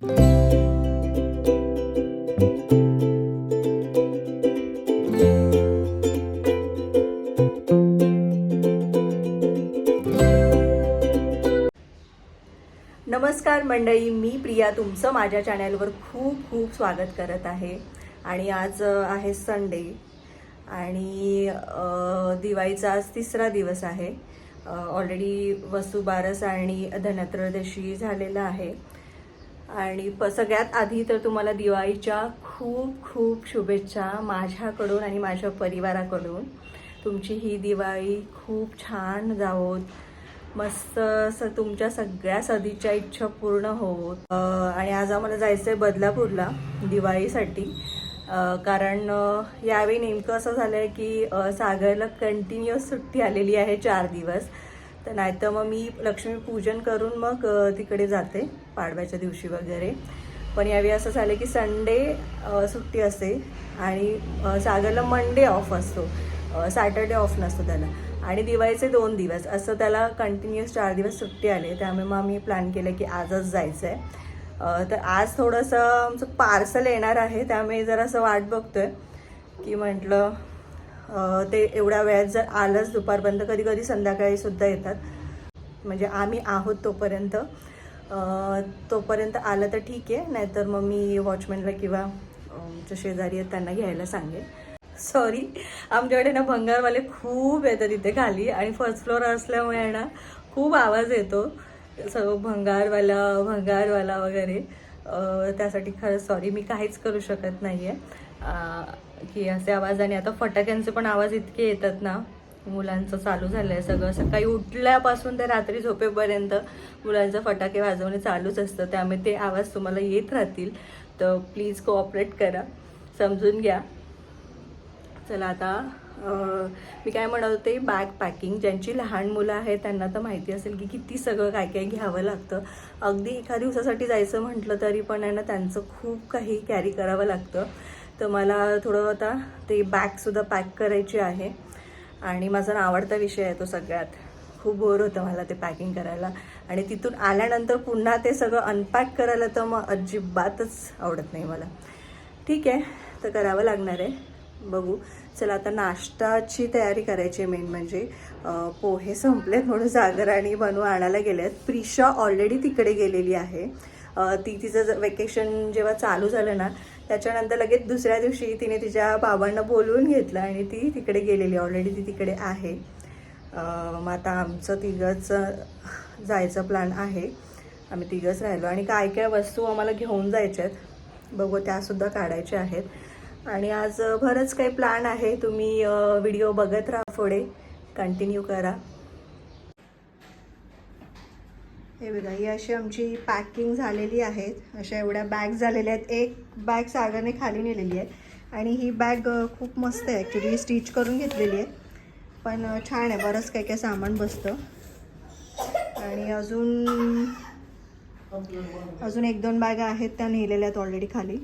नमस्कार मंडळी, मी प्रिया तुमचं माझ्या चॅनलवर खूप खूप स्वागत करत आहे. आणि आज आहे संडे आणि दिवाळीचा आज तिसरा दिवस आहे. ऑलरेडी वसुबारस आणि धनत्रयोदशी झालेला आहे. आणि सगळ्यात आधी तर तुम्हाला दिवाळीच्या खूप खूप शुभेच्छा माझ्याकडून आणि माझ्या परिवाराकडून. तुमची ही दिवाळी खूप छान जावोत, मस्त तुमच्या सगळ्या सदिच्छा इच्छा पूर्ण होत. आणि आज आम्हाला जायचं आहे बदलापूरला दिवाळीसाठी. कारण यावेळी नेमकं असं झालं आहे की सागरला कंटिन्युअस सुट्टी आलेली आहे 4 दिवस. तर नाहीतर मग मी लक्ष्मीपूजन करून मग तिकडे जाते पाडव्याच्या दिवशी वगैरे. पण यावेळी असं झालं की संडे सुट्टी असते आणि सागरला मंडे ऑफ असतो, सॅटर्डे ऑफ नसतो त्याला. आणि दिवाळीचे 2 दिवस असं त्याला कंटिन्युअस 4 दिवस सुट्टी आले. त्यामुळे मग आम्ही प्लॅन केलं की आजच जायचं आहे. तर आज थोडंसं आमचं पार्सल येणार आहे, त्यामुळे जरासं वाट बघतोय की म्हटलं ते एवढ्या वेळात जर आलंच दुपारपर्यंत, कधी कधी संध्याकाळीसुद्धा येतात, म्हणजे आम्ही आहोत तोपर्यंत आलं तर ठीक आहे. नाहीतर मग मी वॉचमॅनला किंवा आमच्या शेजारी आहेत त्यांना घ्यायला सांगेन. सॉरी, आमच्याकडे ना भंगारवाले खूप येतात इथे खाली आणि फर्स्ट फ्लोअर असल्यामुळे ना खूप आवाज येतो, सगळं भंगारवाला वगैरे. त्यासाठी खरंच सॉरी, मी काहीच करू शकत नाही आहे की असे आवाज. आणि आता फटाक्यांचे पण आवाज इतके येतात ना, मुलांचं चालू झालं आहे सगळं. सकाळी उठल्यापासून ते रात्री झोपेपर्यंत मुलांचं फटाके वाजवणे चालूच असतं, त्यामुळे ते आवाज तुम्हाला येत राहतील. तर प्लीज कोऑपरेट करा, समजून घ्या. चला आता मी काय म्हणत होते, बॅग पॅकिंग. ज्यांची लहान मुलं आहेत त्यांना तर माहिती असेल की किती सगळं काय काय घ्यावं लागतं. अगदी एका दिवसासाठी जायचं म्हटलं तरी पण आहे ना त्यांचं खूप काही कॅरी करावं लागतं. तर मला थोडं आता ते बॅगसुद्धा पॅक करायची आहे. आणि माझा आवडता विषय आहे तो सगळ्यात. खूप बोर होतं मला ते पॅकिंग करायला. आणि तिथून आल्यानंतर पुन्हा ते सगळं अनपॅक करायला तर मग अजिबातच आवडत नाही मला. ठीक आहे, तर करावं लागणार आहे, बघू. चला आता नाश्ताची तयारी करायची. मेन म्हणजे पोहे संपलेत म्हणून सागर आणि बनू आणायला गेले आहेत. प्रिशा ऑलरेडी तिकडे गेलेली आहे. ती तिचं वेकेशन जेव्हा चालू झालं ना त्याच्यानंतर लगेच दुसऱ्या दिवशी तिने तिच्या बाबांना बोलवून घेतलं आणि ती तिकडे गेलेली. ऑलरेडी ती तिकडे आहे. मग आता आमचं तिघंच जायचं प्लॅन आहे. आम्ही तिघंच राहिलो. आणि काय काय वस्तू आम्हाला घेऊन जायच्या आहेत बघू, त्यासुद्धा काढायच्या आहेत. आणि आज बरंच काही प्लॅन आहे. तुम्ही व्हिडिओ बघत राहा, पुढे कंटिन्यू करा. हे बघा, ही अशी आमची पॅकिंग झालेली आहे. अशा एवढ्या बॅग झालेल्या आहेत. एक बॅग सागरने खाली नेलेली आहे आणि ही बॅग खूप मस्त आहे ॲक्च्युली, स्टिच करून घेतलेली आहे. पण छान आहे, बरंच काही काही सामान बसतं. आणि अजून 1-2 बॅगा आहेत त्या नेलेल्या आहेत ऑलरेडी खाली.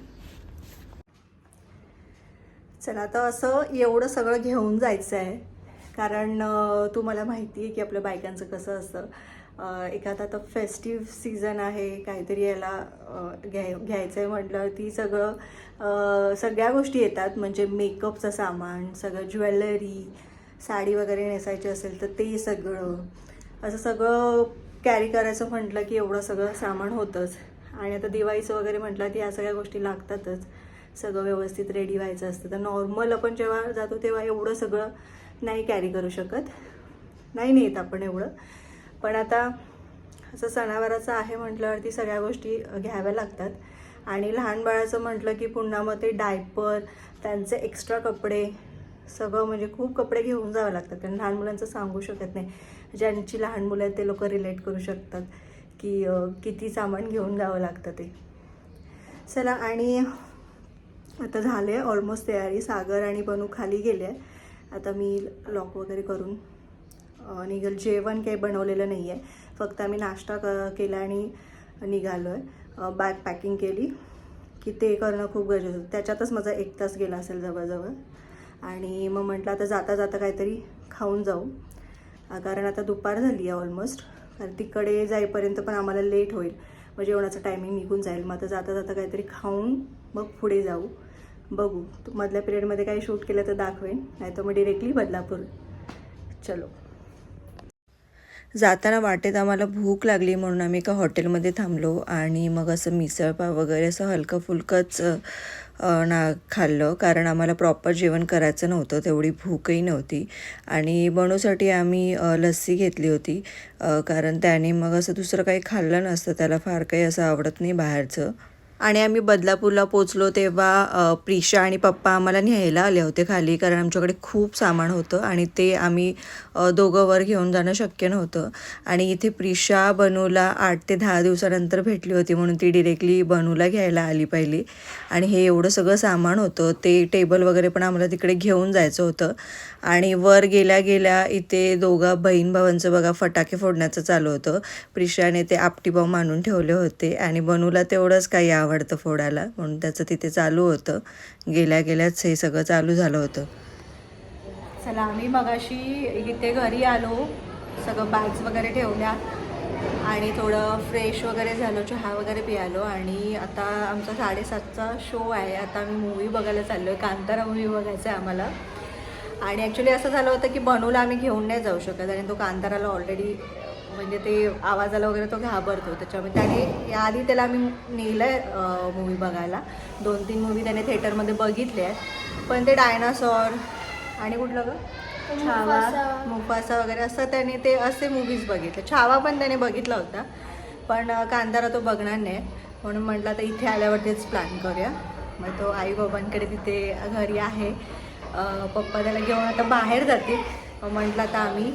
चला आता असं एवढं सगळं घेऊन जायचं आहे. कारण तुम्हाला माहिती आहे की आपल्या बायकांचं कसं असतं, एखादा आता फेस्टिव्ह सीझन आहे, काहीतरी याला घ्यायचं आहे म्हटलं ती सगळ्या गोष्टी येतात. म्हणजे मेकअपचं सामान, सगळं ज्वेलरी, साडी वगैरे नेसायची असेल तर ते सगळं, असं सगळं कॅरी करायचं म्हटलं की एवढं सगळं सामान होतंच. आणि आता दिवाळीचं वगैरे म्हटलं की या सगळ्या गोष्टी लागतातच. सगळं व्यवस्थित रेडी व्हायचं असतं. तर नॉर्मल आपण जेव्हा जातो तेव्हा एवढं सगळं नाही कॅरी करू शकत, नाही नेत आपण एवढं. पण आता असं सणावाराचं आहे म्हटल्यावरती सगळ्या गोष्टी घ्याव्या लागतात. आणि लहान बाळाचं म्हटलं की पुन्हा मग ते डायपर, त्यांचे एक्स्ट्रा कपडे, सगळं म्हणजे खूप कपडे घेऊन जावं लागतात. कारण लहान मुलांचं सांगू शकत नाही. ज्यांची लहान मुलं आहेत ते लोक रिलेट करू शकतात की किती सामान घेऊन जावं लागतं ते. चला, आणि आता झाले ऑलमोस्ट तयारी. सागर आणि बनू खाली गेले. आता मी लॉक वगैरे करून निघेल. जेवण काही बनवलेलं नाही आहे, फक्त आम्ही नाश्ता केला आणि निघालो आहे. बॅग पॅकिंग केली की ते करणं खूप गरजेचं होतं. त्याच्यातच माझा 1 तास गेला असेल जवळजवळ. आणि मग म्हटलं आता जाता जाता काहीतरी खाऊन जाऊ, कारण आता दुपार झाली आहे ऑलमोस्ट. कारण तिकडे जाईपर्यंत पण आम्हाला लेट होईल. मग जेवणाचं टायमिंग निघून जाईल. मग आता जाता जाता काहीतरी खाऊन मग पुढे जाऊ. बघू मधल्या पिरियडमध्ये काही शूट केलं तर दाखवेन, नाही तर मग डिरेक्टली बदलापूर. चलो. जाताना वाटेत आम्हाला भूक लागली म्हणून आम्ही एका हॉटेलमध्ये थांबलो आणि मग असं मिसळपाव वगैरे असं हलकं फुलकंच खाल्लं, कारण आम्हाला प्रॉपर जेवण करायचं नव्हतं, तेवढी भूकही नव्हती. आणि बनूसाठी आम्ही लस्सी घेतली होती, कारण त्याने मग असं दुसरं काही खाल्लं नसतं, त्याला फार काही असं आवडत नाही बाहेरचं. आणि आम्ही बदलापूरला पोचलो तेव्हा प्रिशा आणि पप्पा आम्हाला न्यायला आले होते खाली, कारण आमच्याकडे खूप सामान होतं आणि ते आम्ही दोघं वर घेऊन जाणं शक्य नव्हतं. आणि इथे प्रिशा बनूला 8 ते 10 दिवसानंतर भेटली होती, म्हणून ती डिरेक्टली बनूला घ्यायला आली पहिली. आणि हे एवढं सगळं सामान होतं, ते टेबल वगैरे पण आम्हाला तिकडे घेऊन जायचं होतं. आणि वर गेल्या गेल्या इथे दोघा बहीण भावांचं बघा फटाके फोडण्याचं चालू होतं. प्रिशाने ते आपटी बॉम्ब आणून ठेवले होते आणि बनूला तेवढंच काही आवडतं फोडायला, म्हणून त्याचं तिथे चालू होतं. गेल्या गेल्याच हे सगळं चालू झालं होतं. चला आम्ही मगाशी इथे घरी आलो, सगळं बॅग्स वगैरे ठेवल्या आणि थोडं फ्रेश वगैरे झालो, चहा वगैरे पियालो. आणि आता आमचा 7:30चा शो आहे. आता आम्ही मूवी बघायला चाललो आहे, कांतारा मूवी बघायचा आहे आम्हाला. आणि ॲक्च्युली असं झालं होतं की बनूला आम्ही घेऊन नाही जाऊ शकत, आणि तो कांताराला ऑलरेडी म्हणजे ते आवाजाला वगैरे तो घाबरतो, त्याच्यामुळे त्याने याआधी त्याला आम्ही नेलं आहे मूवी बघायला. 2-3 मूवी त्याने थिएटरमध्ये बघितले आहेत, पण ते डायनासॉर आणि कुठलं गं छावा, मुफासा वगैरे असं त्याने ते असे मूवीज बघितले. छावा पण त्याने बघितला होता, पण कांतारा तो बघणार नाही, म्हणून म्हटलं तर इथे आल्यावरतीच प्लॅन करूया. मग तो आई बाबांकडे तिथे घरी आहे. पप्पा त्याला घेऊन आता बाहेर जातील. म्हटलं आता आम्ही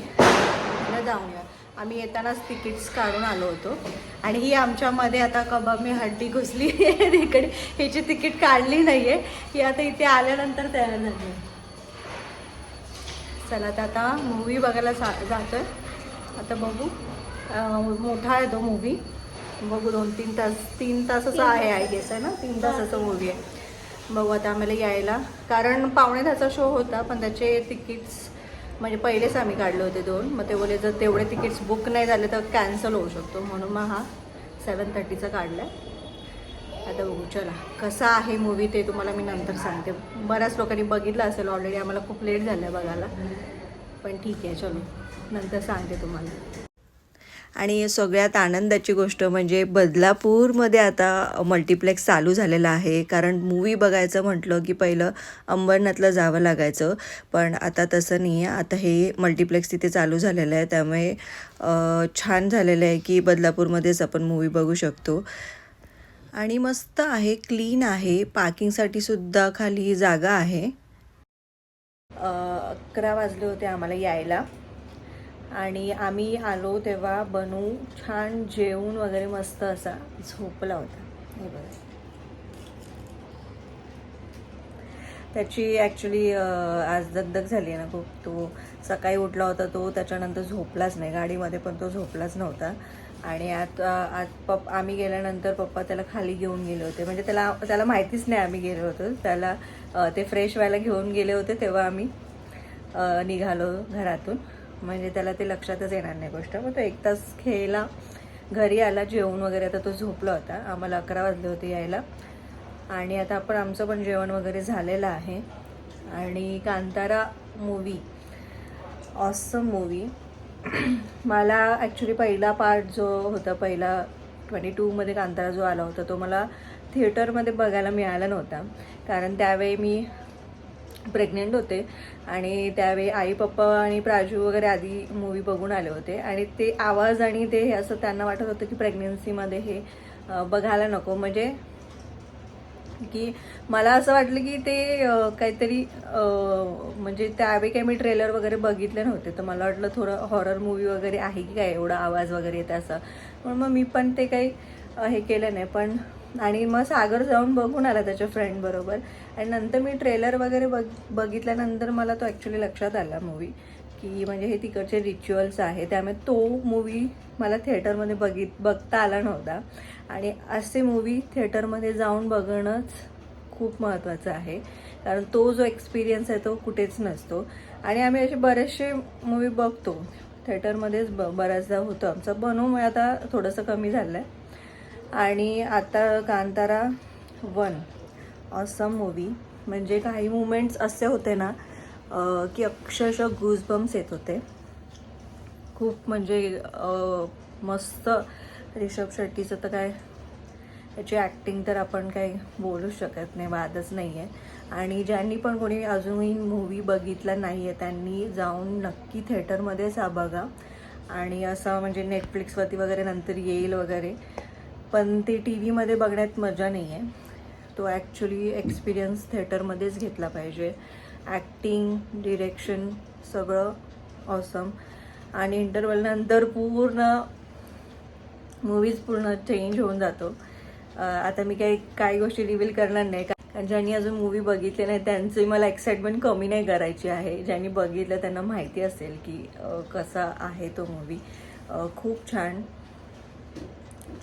जाऊया. आम्ही येतानाच तिकीट्स काढून आलो होतो आणि ही आमच्यामध्ये आता कबाब मी हड्डी घुसली इकडे, हिची तिकीट काढली नाही आहे, ही आता इथे आल्यानंतर तयार झाली. चला तर आता मूवी बघायला जातो आहे. आता बघू, मोठा आहे तो मूवी, बघू 2-3 तास, 3 तासाचा आहे आय गेस आहे ना, 3 तासाचा मूवी आहे. बघू आता आम्हाला यायला, कारण 9:45चा शो होता, पण त्याचे तिकीट्स म्हणजे पहिलेच आम्ही काढले होते 2. मग ते बोले जर तेवढे तिकीट्स बुक नाही झाले तर कॅन्सल होऊ शकतो, म्हणून मग हा 7:30चा काढला आहे. आता बघू चला कसा आहे मूवी ते तुम्हाला मी नंतर सांगते. बऱ्याच लोकांनी बघितलं असेल ऑलरेडी, आम्हाला खूप लेट झालं आहे बघायला, पण ठीक आहे चलो नंतर सांगते तुम्हाला. आणि सगळ्यात आनंदाची गोष्ट म्हणजे बदलापूरमध्ये आता मल्टिप्लेक्स चालू झालेला आहे, कारण मूवी बघायचं म्हटलं की पहिलं अंबरनाथला जावं लागायचं, पण आता तसं नाही आहे. आता हे मल्टिप्लेक्स तिथे चालू झालेलं आहे, त्यामुळे छान झालेलं आहे की बदलापूरमध्येच आपण मूवी बघू शकतो. आणि मस्त आहे, क्लीन आहे, पार्किंगसाठी सुद्धा खाली जागा आहे. 11 वाजले होते आम्हाला यायला आणि आम्ही आलो तेव्हा बनू छान जेवून वगैरे मस्त असा झोपला होता. हे बघा, त्याची ॲक्च्युली आज दगदग झाली आहे ना खूप. तो सकाळी उठला होता, तो त्याच्यानंतर झोपलाच नाही, गाडीमध्ये पण तो झोपलाच नव्हता. आणि आज आम्ही गेल्यानंतर पप्पा त्याला खाली घेऊन गेले होते, म्हणजे त्याला माहितीच नाही आम्ही गेलो होतो. त्याला ते फ्रेश व्हायला घेऊन गेले होते, तेव्हा आम्ही निघालो घरातून, म्हणजे त्याला ते लक्षातच येणार नाही गोष्ट. मग तो 1 तास खेळला, घरी आला, जेवण वगैरे, आता तो झोपला होता. आम्हाला 11 वाजले होते यायला. आणि आता आपण आमचं पण जेवण वगैरे झालेलं आहे. आणि कांतारा मूवी ऑसम मूवी. मला ॲक्च्युली पहिला पार्ट जो होता, पहिला 22मध्ये कांतारा जो आला होता, तो मला थिएटरमध्ये बघायला मिळाला नव्हता, कारण त्यावेळी मी प्रेग्नेंट होते आणि त्यावेळी आई पप्पा आणि प्राजू वगैरे आधी मूवी बघून आले होते. आणि ते आवाज आणि ते हे असं त्यांना वाटत होतं की प्रेग्नेन्सीमध्ये हे बघायला नको, म्हणजे की मला असं वाटलं की ते काहीतरी म्हणजे त्यावेळी काही मी ट्रेलर वगैरे बघितले नव्हते, तर मला वाटलं थोडं हॉरर मूवी वगैरे आहे की काय, एवढा आवाज वगैरे येते असं, पण मग मी पण ते काही हे केलं नाही. पण आणि मग सागर जाऊन बघून आला त्याच्या फ्रेंडबरोबर, आणि नंतर मी ट्रेलर वगैरे बघितल्यानंतर मला तो ॲक्च्युली लक्षात आला मूवी की म्हणजे हे तिकडचे रिच्युअल्स आहे, त्यामुळे तो मूवी मला थिएटरमध्ये बघता आला नव्हता. आणि असे मूवी थिएटरमध्ये जाऊन बघणंच खूप महत्त्वाचं आहे, कारण तो जो एक्सपिरियन्स आहे तो कुठेच नसतो. आणि आम्ही असे बरेचसे मूवी बघतो थिएटरमध्येच, बऱ्याचदा होतं आमचं. बनवून आता थोडंसं कमी झालं आहे, आणि आता कांतारा 1 ऑसम मूवी. म्हणजे काही मुमेंट्स असे होते ना की अक्षरशः गूजबम्स येत होते. खूप म्हणजे मस्त. ऋषभ शेट्टीचं तर काय, त्याची ॲक्टिंग तर आपण काही बोलूच शकत नाही, वादच नाही आहे. आणि ज्यांनी पण कोणी अजूनही मूवी बघितला नाही आहे त्यांनी जाऊन नक्की थिएटरमध्येच हा बघा. आणि असं म्हणजे नेटफ्लिक्सवरती वगैरे नंतर येईल वगैरे, पण ते टी व्हीमध्ये बघण्यात मजा नाही आहे. तो ॲक्च्युली एक्सपिरियन्स थिएटरमध्येच घेतला पाहिजे. ॲक्टिंग, डिरेक्शन सगळं ऑसम. आणि इंटरवलनंतर पूर्ण मूवीज पूर्ण चेंज होऊन जातो. आता मी काही गोष्टी रिव्हील करणार नाही, कारण ज्यांनी अजून मूवी बघितले नाही त्यांची मला एक्साइटमेंट कमी नाही करायची आहे. ज्यांनी बघितलं त्यांना माहिती असेल की कसा आहे तो मूवी. खूप छान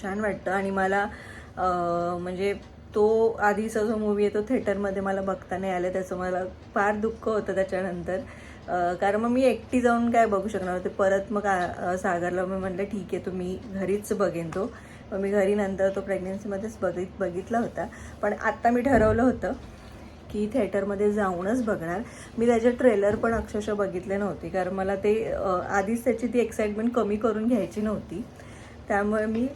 छान वाटतं. आणि मला म्हणजे तो आधीचा जो मूवी आहे तो थिएटरमध्ये मला बघता नाही आला, त्याचं मला फार दुःख होतं त्याच्यानंतर. कारण मग मी एकटी जाऊन काय बघू शकणार होते. परत मग सागरला मी म्हटलं ठीक आहे तुम्ही घरीच बघेन तो. मग मी घरी नंतर तो प्रेग्नन्सीमध्येच बघितला होता. पण आत्ता मी ठरवलं होतं की थिएटरमध्ये जाऊनच बघणार. मी त्याचे ट्रेलर पण अक्षरशः बघितले नव्हते, कारण मला ते आधीच त्याची ती एक्साइटमेंट कमी करून घ्यायची नव्हती. त्यामुळे मी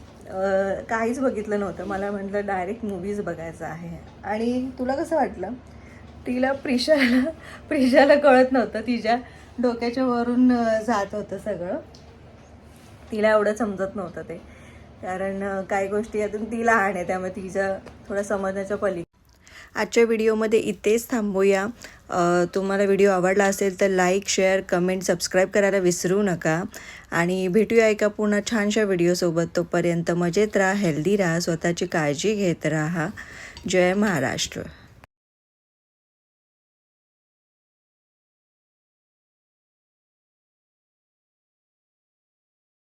काहीच बघितलं नव्हतं. मला म्हटलं डायरेक्ट मूवीज बघायचं आहे. आणि तुला कसं वाटलं? प्रिशाला कळत नव्हतं, तिच्या डोक्याच्या वरून जात होतं सगळं. तिला एवढं समजत नव्हतं ते, कारण काही गोष्टी अजून ती लहान आहे, त्यामुळे तिच्या थोडं समजण्याच्या पलीकडे. आजच्या व्हिडिओमध्ये इथेच थांबूया. तुम्हाला व्हिडिओ आवडला असेल तर लाईक, शेअर, कमेंट, सबस्क्राईब करायला विसरू नका. आणि भेटूया एका पुन्हा छानशा व्हिडिओसोबत. तोपर्यंत मजेत राहा, हेल्दी राहा, स्वतःची काळजी घेत राहा. जय महाराष्ट्र.